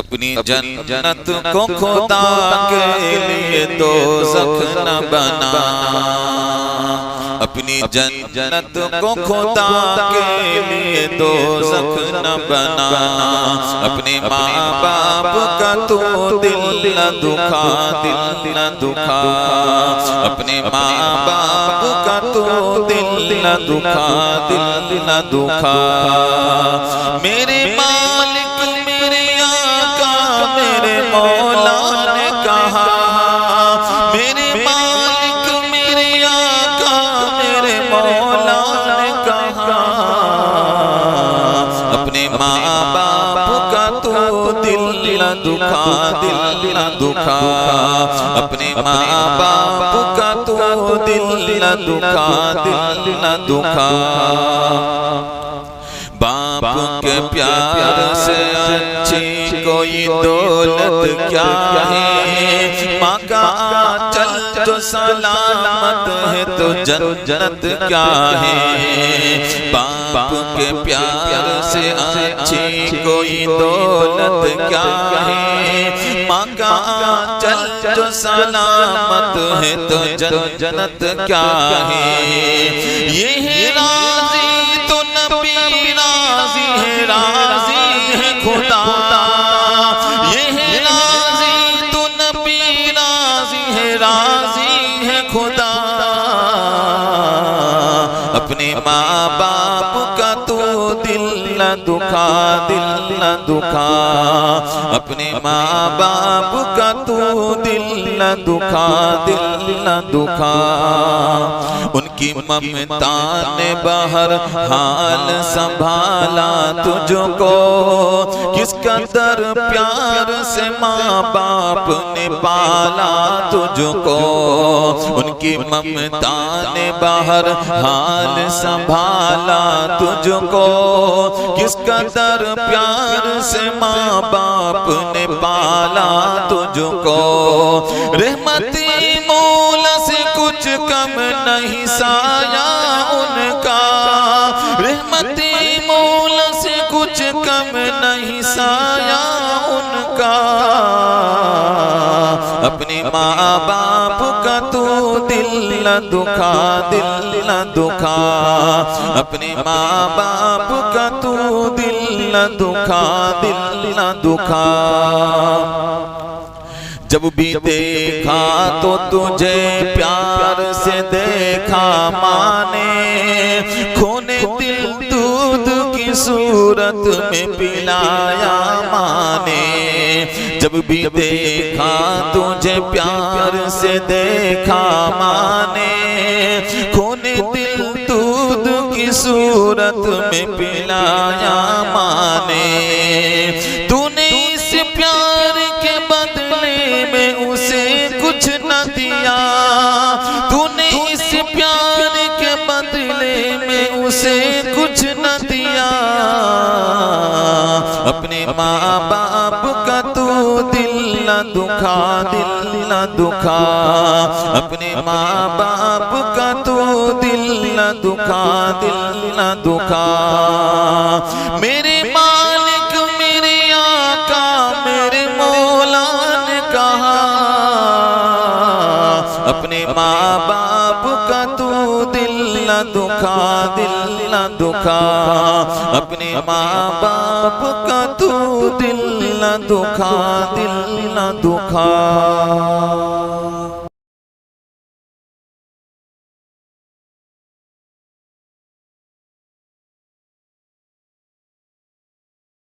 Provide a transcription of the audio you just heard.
अपनी जन्नत को खुदा के लिए दोज़ख न बना, अपनी जन्नत को खुदा के लिए दोज़ख न बना, अपने माँ बाप का तू दिल न दुखा, दिल न दुखा, अपने माँ बाप का तू दिल न दुखा, दिल न दुखा। मेरे मालिक मेरे आका मेरे मौला ने कहा, मेरे मालिक मेरे आका मेरे मौला ने कहा, अपने माँ बाप का तू दिल न दुखा, दिल न दुखा, अपने माँ बाप का तू दिल न दुखा, दिल न दुखा। बाप के प्यार से अच्छी कोई दौलत क्या है, माँ का आंचल जो सलामत है तो जन्नत क्या है। बाप के प्यार से अच्छी कोई दौलत क्या है, माँ का आंचल जो सलामत है तो जन्नत क्या है। ये है राज़ी तो नबी राज़ी है, राज़ी है खुदा, ये है राज़ी तो नबी राज़ी है, राज़ी है खुदा। अपने माँ बाप का तू दिल न दुखा, दिल न दुखा, अपने माँ बाप का तू दिल न दुखा, दिल न दुखा। उनकी ममता ने बाहर हाल संभाला तुझको, किस कदर प्यार से माँ बाप ने पाला तुझको। उनकी ममता ने बाहर हाल संभाला तुझको, किस कदर प्यार से माँ बाप ने पाला तुझको। रहमती मौला से कुछ कम नहीं साया उनका, रहमती मौला से कुछ कम नहीं साया उनका। अपने माँ बाप का तू दिल न दुखा, दिल न दुखा, अपने माँ बाप का तू दिल न दुखा, दिल न दुखा। जब भी देखा तो तुझे प्यार से देखा माने, खूने दिल दूध की सूरत में पिलाया माने। जब भी देखा तुझे प्यार से देखा माने, खूने दिल दूध की सूरत में पिलाया माने। तूने इस प्यार के बदले में उसे कुछ न दिया, तूने इस प्यार के बदले में उसे कुछ न दिया। अपने माँ बाप का तू दिल न दुखा, दिल न दुखा, अपने माँ बाप का तू दिल न दुखा, दिल न दुखा। मेरे मालिक मेरे आका मेरे मौला ने कहा, अपने माँ बाप का तू दिल न दुखा, दिल न दुखा, अपने माँ बाप का तू दिल न दुखा, दिल न दुखा।